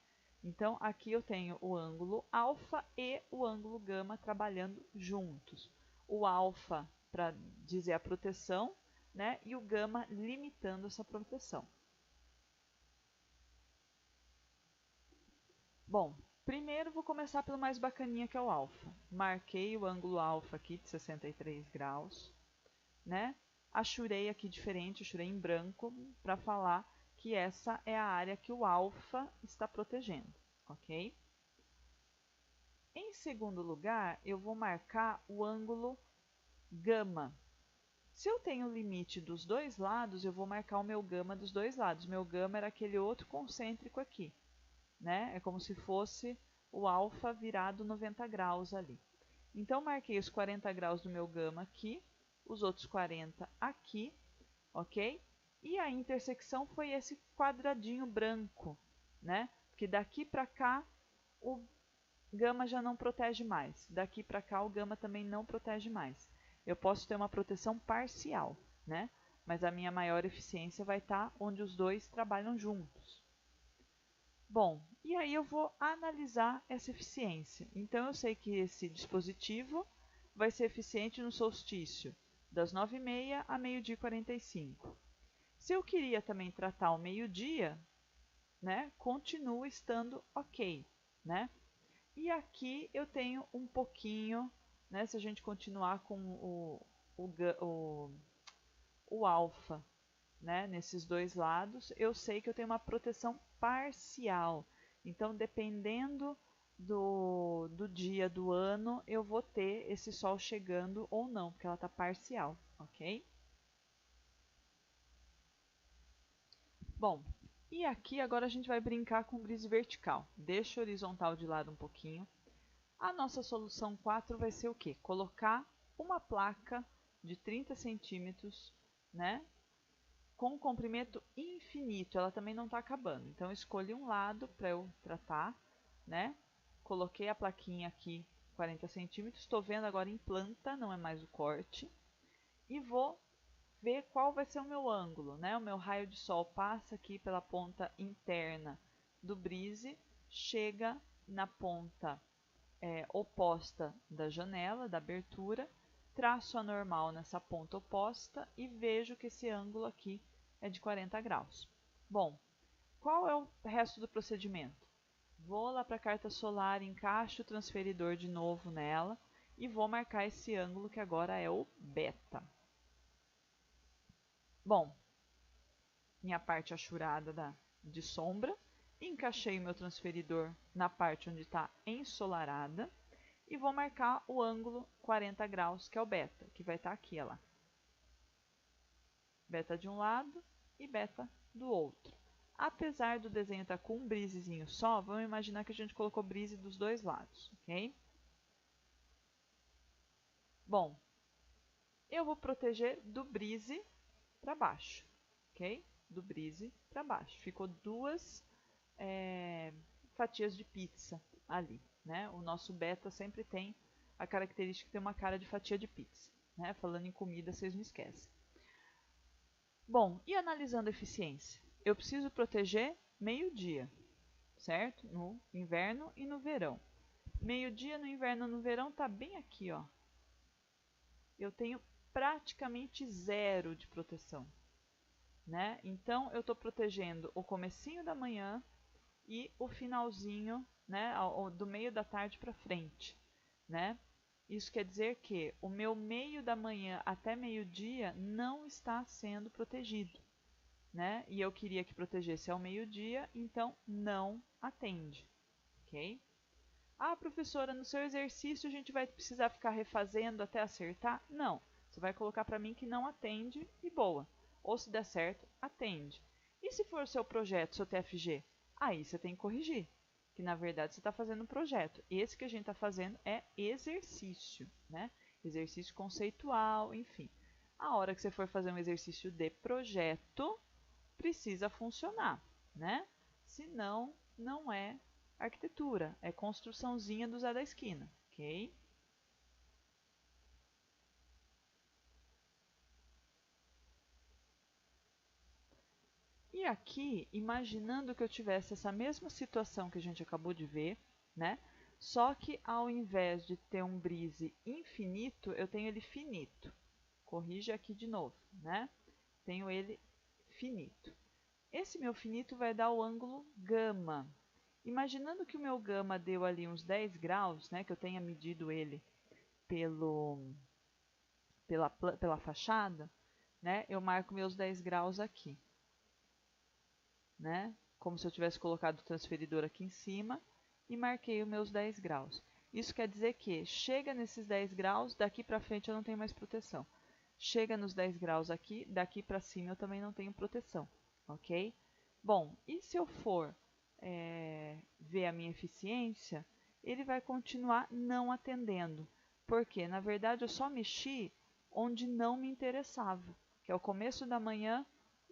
Então, aqui eu tenho o ângulo alfa e o ângulo gama trabalhando juntos. O alfa para dizer a proteção, né? E o gama limitando essa proteção. Bom, primeiro vou começar pelo mais bacaninha que é o alfa. Marquei o ângulo alfa aqui de 63 graus, né? Achurei aqui diferente, achurei em branco para falar que essa é a área que o alfa está protegendo, ok? Em segundo lugar, eu vou marcar o ângulo gama. Se eu tenho o limite dos dois lados, eu vou marcar o meu gama dos dois lados. Meu gama era aquele outro concêntrico aqui, né? É como se fosse o alfa virado 90 graus ali. Então, marquei os 40 graus do meu gama aqui, os outros 40 aqui, ok? E a intersecção foi esse quadradinho branco, né? Porque daqui para cá o gama já não protege mais. Daqui para cá o gama também não protege mais. Eu posso ter uma proteção parcial, né? Mas a minha maior eficiência vai estar onde os dois trabalham juntos. Bom, E aí eu vou analisar essa eficiência. Então eu sei que esse dispositivo vai ser eficiente no solstício das 9h30 a meio-dia e 45. Se eu queria também tratar ao meio-dia, né, continua estando ok, né? E aqui eu tenho um pouquinho, né, se a gente continuar com o alfa, né, nesses dois lados, eu sei que eu tenho uma proteção parcial. Então, dependendo do dia do ano, eu vou ter esse sol chegando ou não, porque ela está parcial, ok? Bom, e aqui agora a gente vai brincar com brise vertical. Deixa o horizontal de lado um pouquinho. A nossa solução 4 vai ser o quê? Colocar uma placa de 30 centímetros, né, com comprimento infinito. Ela também não está acabando. Então, eu escolhi um lado para eu tratar, né? Coloquei a plaquinha aqui, 40 centímetros. Estou vendo agora em planta, não é mais o corte. E vou ver qual vai ser o meu ângulo, né? O meu raio de sol passa aqui pela ponta interna do brise, chega na ponta oposta da janela, da abertura, traço a normal nessa ponta oposta e vejo que esse ângulo aqui é de 40 graus. Bom, qual é o resto do procedimento? Vou lá para a carta solar, encaixo o transferidor de novo nela e vou marcar esse ângulo que agora é o beta. Bom, minha parte achurada de sombra, encaixei o meu transferidor na parte onde está ensolarada e vou marcar o ângulo 40 graus, que é o beta, que vai estar aqui, ó lá. Beta de um lado e beta do outro. Apesar do desenho estar com um brisezinho só, vamos imaginar que a gente colocou brise dos dois lados, ok? Bom, eu vou proteger do brise para baixo, ok? Do brise para baixo. Ficou duas fatias de pizza ali, né? O nosso beta sempre tem a característica de ter uma cara de fatia de pizza, né? Falando em comida, vocês não esquecem. Bom, e analisando a eficiência? Eu preciso proteger meio-dia, certo? No inverno e no verão. Meio-dia no inverno e no verão está bem aqui, ó. Eu tenho praticamente zero de proteção, né? Então eu estou protegendo o comecinho da manhã e o finalzinho, né, do meio da tarde para frente, né? Isso quer dizer que o meu meio da manhã até meio-dia não está sendo protegido, né? E eu queria que protegesse ao meio-dia, então não atende, ok? Ah, professora, no seu exercício a gente vai precisar ficar refazendo até acertar? Não, você vai colocar para mim que não atende e boa. Ou se der certo, atende. E se for o seu projeto, seu TFG? Aí você tem que corrigir, que na verdade você está fazendo um projeto. Esse que a gente está fazendo é exercício, né? Exercício conceitual, enfim. A hora que você for fazer um exercício de projeto, precisa funcionar, né? Senão, não é arquitetura, é construçãozinha do Zé da Esquina, ok? E aqui, imaginando que eu tivesse essa mesma situação que a gente acabou de ver, né? Só que ao invés de ter um brise infinito, eu tenho ele finito. Corrija aqui de novo, né? Tenho ele finito. Esse meu finito vai dar o ângulo gama. Imaginando que o meu gama deu ali uns 10 graus, né, que eu tenha medido ele pela fachada, né, eu marco meus 10 graus aqui, né, como se eu tivesse colocado o transferidor aqui em cima e marquei os meus 10 graus. Isso quer dizer que chega nesses 10 graus, daqui para frente eu não tenho mais proteção. Chega nos 10 graus aqui, daqui para cima eu também não tenho proteção, ok? Bom, e se eu for ver a minha eficiência, ele vai continuar não atendendo. Porque, na verdade, eu só mexi onde não me interessava, que é o começo da manhã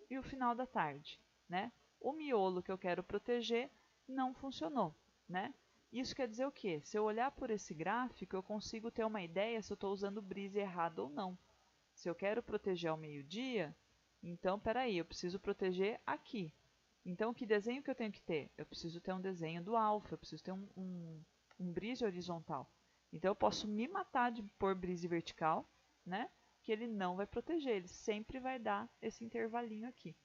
e o final da tarde, né? O miolo que eu quero proteger não funcionou, né? Isso quer dizer o quê? Se eu olhar por esse gráfico, eu consigo ter uma ideia se eu estou usando brise errado ou não. Se eu quero proteger ao meio-dia, então, peraí, eu preciso proteger aqui, Então, que desenho que eu tenho que ter? Eu preciso ter um desenho do alfa, eu preciso ter um brise horizontal. Então, eu posso me matar de pôr brise vertical, né? Que ele não vai proteger, ele sempre vai dar esse intervalinho aqui,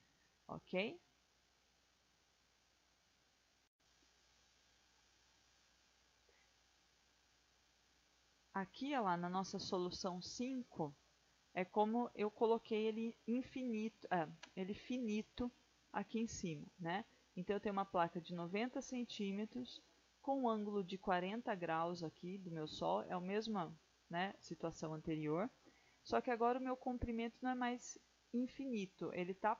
ok? Aqui, ó lá, na nossa solução 5, é como eu coloquei ele infinito, ele finito aqui em cima, né? Então, eu tenho uma placa de 90 centímetros com um ângulo de 40 graus aqui do meu sol, é a mesma, né, situação anterior, só que agora o meu comprimento não é mais infinito, ele está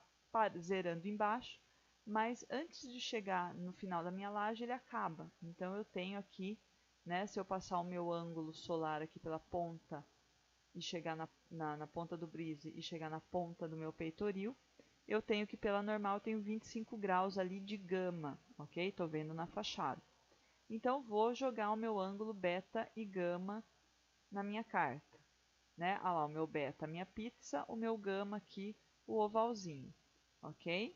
zerando embaixo, mas antes de chegar no final da minha laje, ele acaba. Então, eu tenho aqui, né, se eu passar o meu ângulo solar aqui pela ponta e chegar na ponta do brise e chegar na ponta do meu peitoril, eu tenho que, pela normal, eu tenho 25 graus ali de gama, ok? Estou vendo na fachada. Então, vou jogar o meu ângulo beta e gama na minha carta, né? Ah lá, o meu beta, a minha pizza, o meu gama aqui, o ovalzinho, ok?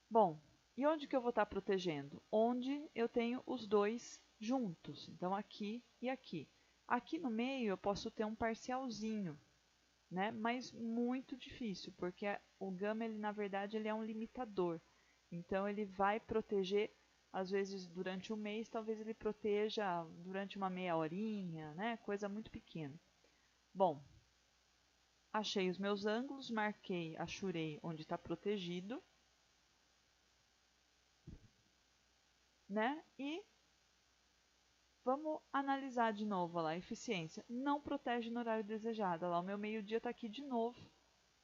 Bom, e onde que eu vou estar protegendo? Onde eu tenho os dois juntos, então aqui e aqui. Aqui no meio eu posso ter um parcialzinho, né? Mas muito difícil, porque o gama, ele, na verdade, ele é um limitador. Então, ele vai proteger, às vezes, durante um mês, talvez ele proteja durante uma meia horinha, né? Coisa muito pequena. Bom, achei os meus ângulos, marquei, achurei onde está protegido, né? E vamos analisar de novo lá, a eficiência. Não protege no horário desejado. Olha lá, o meu meio-dia está aqui de novo,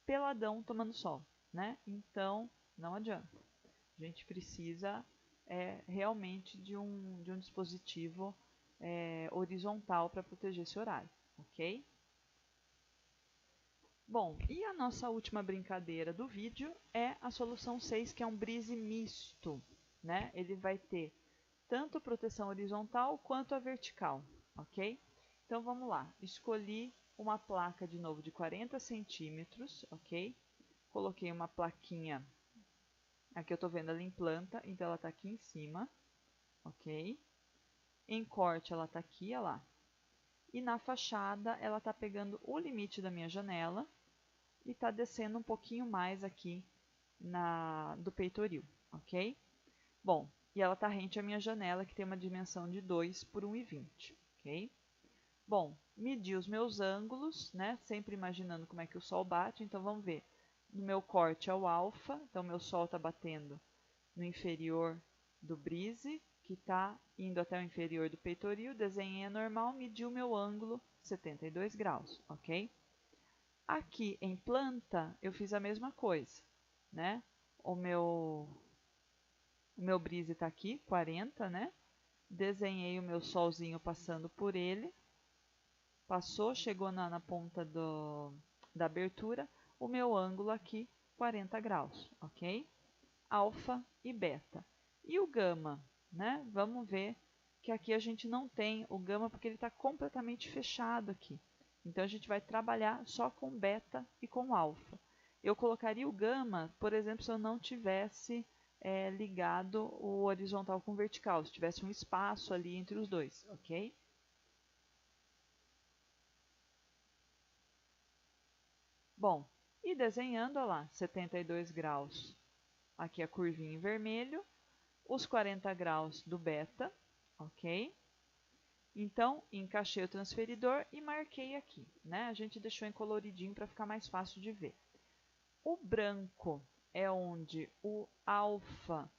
peladão, tomando sol, né? Então, não adianta. A gente precisa realmente de um dispositivo horizontal para proteger esse horário, ok? Bom, e a nossa última brincadeira do vídeo é a solução 6, que é um brise misto, né? Ele vai ter tanto proteção horizontal quanto a vertical, ok? Então vamos lá, escolhi uma placa de novo de 40 centímetros, ok? Coloquei uma plaquinha, aqui eu estou vendo ela em planta, então ela está aqui em cima, ok? Em corte ela está aqui, olha lá. E na fachada ela está pegando o limite da minha janela e está descendo um pouquinho mais aqui do peitoril, ok? Bom, e ela está rente à minha janela, que tem uma dimensão de 2 por 1,20, ok? Bom, medi os meus ângulos, né? Sempre imaginando como é que o sol bate, então vamos ver. No meu corte é o alfa, então meu sol está batendo no inferior do brise, que está indo até o inferior do peitoril, desenhei a normal, medi o meu ângulo 72 graus, ok? Aqui em planta, eu fiz a mesma coisa, né? O meu brise está aqui, 40, né? Desenhei o meu solzinho passando por ele, passou, chegou na ponta da abertura, o meu ângulo aqui, 40 graus, ok? Alfa e beta. E o gama, né? Vamos ver que aqui a gente não tem o gama porque ele está completamente fechado aqui. Então, a gente vai trabalhar só com beta e com alfa. Eu colocaria o gama, por exemplo, se eu não tivesse ligado o horizontal com o vertical, se tivesse um espaço ali entre os dois, ok? Bom, e desenhando, olha lá, 72 graus, aqui a curvinha em vermelho, os 40 graus do beta, ok? Então, encaixei o transferidor e marquei aqui, né? A gente deixou em coloridinho para ficar mais fácil de ver. O branco é onde o alfa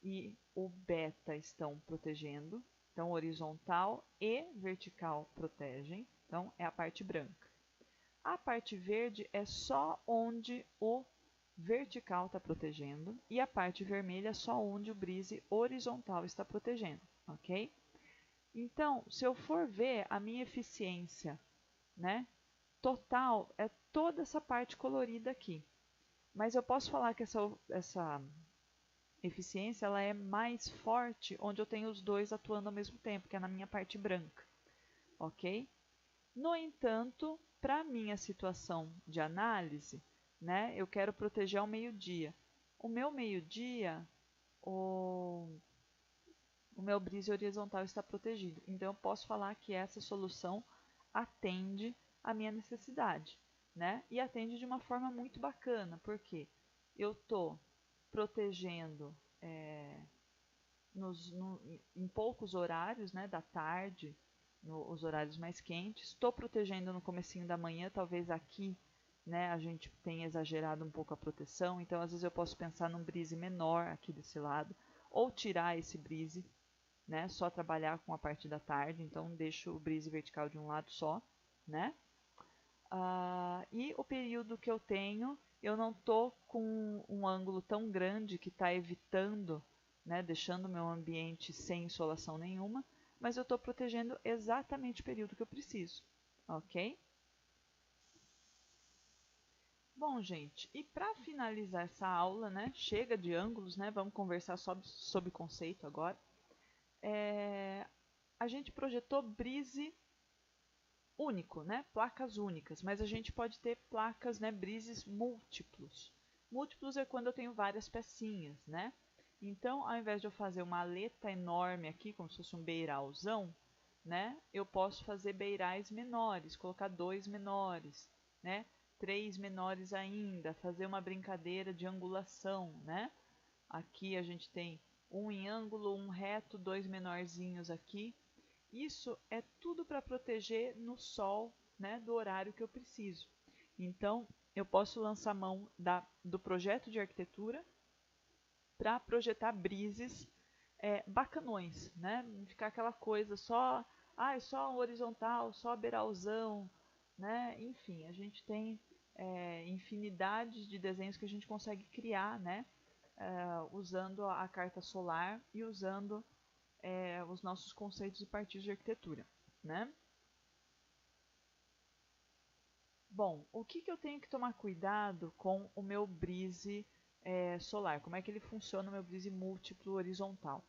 e o beta estão protegendo. Então, horizontal e vertical protegem. Então, é a parte branca. A parte verde é só onde o vertical está protegendo e a parte vermelha é só onde o brise horizontal está protegendo, ok? Então, se eu for ver a minha eficiência, né, total, é toda essa parte colorida aqui. Mas eu posso falar que essa eficiência ela é mais forte onde eu tenho os dois atuando ao mesmo tempo, que é na minha parte branca, ok? No entanto, para a minha situação de análise, né, eu quero proteger ao meio-dia. o meu meio-dia, o meu brise horizontal está protegido. Então, eu posso falar que essa solução atende à minha necessidade, né? E atende de uma forma muito bacana, porque eu estou protegendo em poucos horários, né, da tarde, os horários mais quentes. Estou protegendo no comecinho da manhã, talvez aqui, né, a gente tenha exagerado um pouco a proteção, então às vezes eu posso pensar num brise menor aqui desse lado, ou tirar esse brise, né, só trabalhar com a parte da tarde, então deixo o brise vertical de um lado só, né. E o período que eu tenho, eu não estou com um ângulo tão grande que está evitando, né, deixando o meu ambiente sem insolação nenhuma, mas eu estou protegendo exatamente o período que eu preciso, ok? Bom, gente, e para finalizar essa aula, né, chega de ângulos, né, vamos conversar sobre conceito agora. A gente projetou brise único, né, placas únicas, mas a gente pode ter placas, né, brises múltiplos. Múltiplos é quando eu tenho várias pecinhas, né? Então, ao invés de eu fazer uma aleta enorme aqui, como se fosse um beiralzão, né, eu posso fazer beirais menores, colocar 2 menores, né, 3 menores ainda, fazer uma brincadeira de angulação, né? Aqui a gente tem um em ângulo, um reto, 2 menorzinhos aqui. Isso é tudo para proteger no sol, né, do horário que eu preciso. Então, eu posso lançar mão do projeto de arquitetura para projetar brises bacanões, né? Não ficar aquela coisa só, só horizontal, só beiralzão, né? Enfim, a gente tem infinidade de desenhos que a gente consegue criar, né? Usando a carta solar e usando os nossos conceitos e partidos de arquitetura, né? Bom, o que eu tenho que tomar cuidado com o meu brise solar? Como é que ele funciona, o meu brise múltiplo horizontal,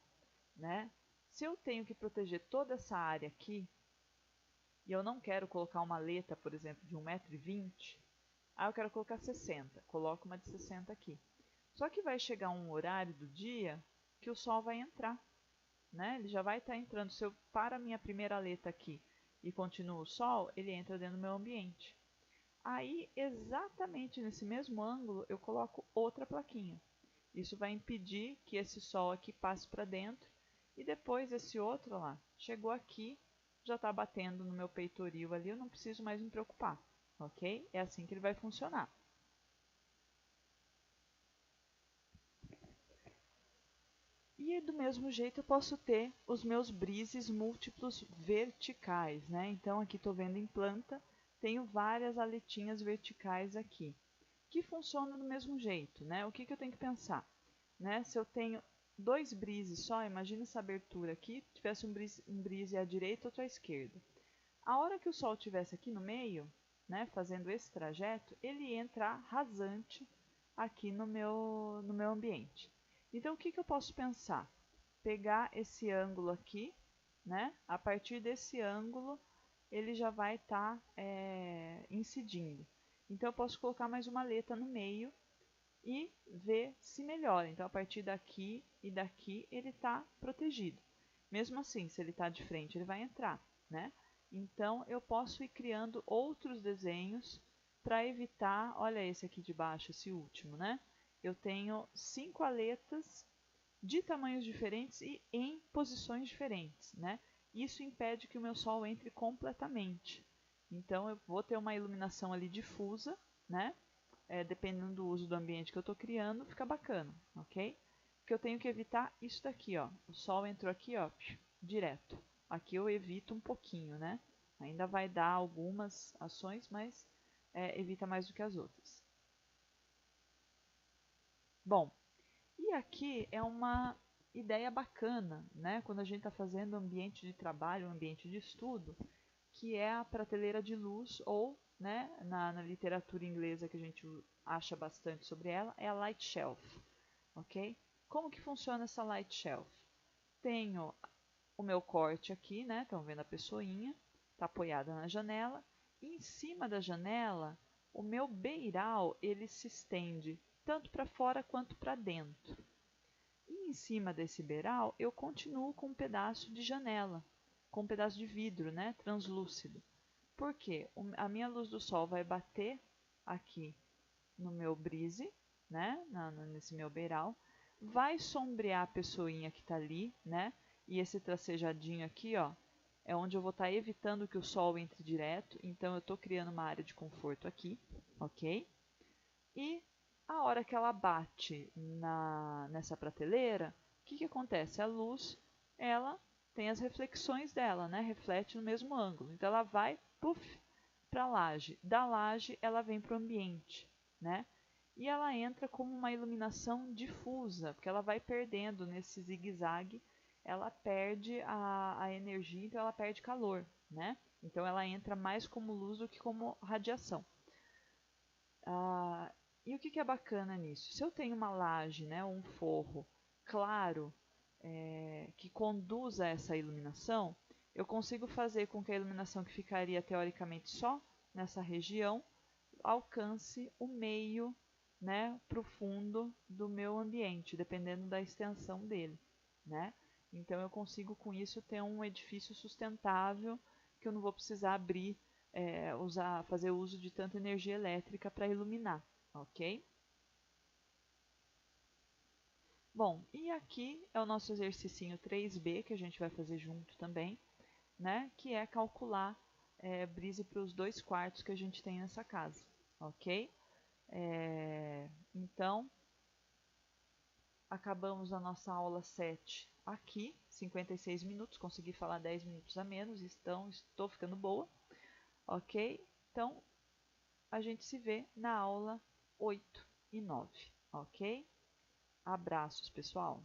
né? Se eu tenho que proteger toda essa área aqui, e eu não quero colocar uma aleta, por exemplo, de 1,20 m, eu quero colocar 60, coloco uma de 60 aqui. Só que vai chegar um horário do dia que o sol vai entrar, né? Ele já vai estar entrando. Se eu paro a minha primeira aleta aqui e continuo o sol, ele entra dentro do meu ambiente. Aí, exatamente nesse mesmo ângulo, eu coloco outra plaquinha. Isso vai impedir que esse sol aqui passe para dentro. E depois esse outro lá, chegou aqui, já está batendo no meu peitoril ali, eu não preciso mais me preocupar, ok? É assim que ele vai funcionar. E do mesmo jeito eu posso ter os meus brises múltiplos verticais, né? Então aqui estou vendo em planta, tenho várias aletinhas verticais aqui, que funcionam do mesmo jeito, né? O que eu tenho que pensar? Né? Se eu tenho 2 brises só, imagina essa abertura aqui, tivesse um brise à direita e outro à esquerda. A hora que o sol estivesse aqui no meio, né, fazendo esse trajeto, ele ia entrar rasante aqui no meu ambiente. Então, o que eu posso pensar? Pegar esse ângulo aqui, né? A partir desse ângulo, ele já vai estar incidindo. Então, eu posso colocar mais uma aleta no meio e ver se melhora. Então, a partir daqui e daqui, ele está protegido. Mesmo assim, se ele está de frente, ele vai entrar, né? Então, eu posso ir criando outros desenhos para evitar... Olha esse aqui de baixo, esse último, né? Eu tenho 5 aletas de tamanhos diferentes e em posições diferentes, né? Isso impede que o meu sol entre completamente. Então, eu vou ter uma iluminação ali difusa, né? Dependendo do uso do ambiente que eu estou criando, fica bacana, ok? Porque eu tenho que evitar isso daqui, ó. O sol entrou aqui, ó, direto. Aqui eu evito um pouquinho, né? Ainda vai dar algumas ações, mas evita mais do que as outras. Bom, e aqui é uma ideia bacana, né? Quando a gente está fazendo ambiente de trabalho, ambiente de estudo, que é a prateleira de luz, ou, né, na literatura inglesa que a gente acha bastante sobre ela, é a light shelf, ok? Como que funciona essa light shelf? Tenho o meu corte aqui, né? Estão vendo a pessoinha, está apoiada na janela, e em cima da janela o meu beiral ele se estende tanto para fora quanto para dentro. E em cima desse beiral eu continuo com um pedaço de janela, com um pedaço de vidro, né, translúcido. Por quê? A minha luz do sol vai bater aqui no meu brise, né, nesse meu beiral, vai sombrear a pessoinha que está ali, né, e esse tracejadinho aqui, ó, é onde eu vou estar evitando que o sol entre direto, então eu estou criando uma área de conforto aqui, ok? E a hora que ela bate nessa prateleira, o que acontece? A luz, ela tem as reflexões dela, né? Reflete no mesmo ângulo. Então ela vai para a laje. Da laje ela vem para o ambiente, né? E ela entra como uma iluminação difusa, porque ela vai perdendo nesse zigue-zague, ela perde a energia, então ela perde calor, né? Então ela entra mais como luz do que como radiação. E o que é bacana nisso? Se eu tenho uma laje, né, um forro claro que conduza essa iluminação, eu consigo fazer com que a iluminação que ficaria teoricamente só nessa região alcance o meio, né, para o fundo do meu ambiente, dependendo da extensão dele, né? Então eu consigo com isso ter um edifício sustentável que eu não vou precisar abrir, fazer uso de tanta energia elétrica para iluminar, ok? Bom, e aqui é o nosso exercício 3B que a gente vai fazer junto também, né? Que é calcular brise para os 2 quartos que a gente tem nessa casa, ok? Então, acabamos a nossa aula 7 aqui, 56 minutos, consegui falar 10 minutos a menos, estou ficando boa, ok? Então, a gente se vê na aula 8 e 9, ok? Abraços, pessoal!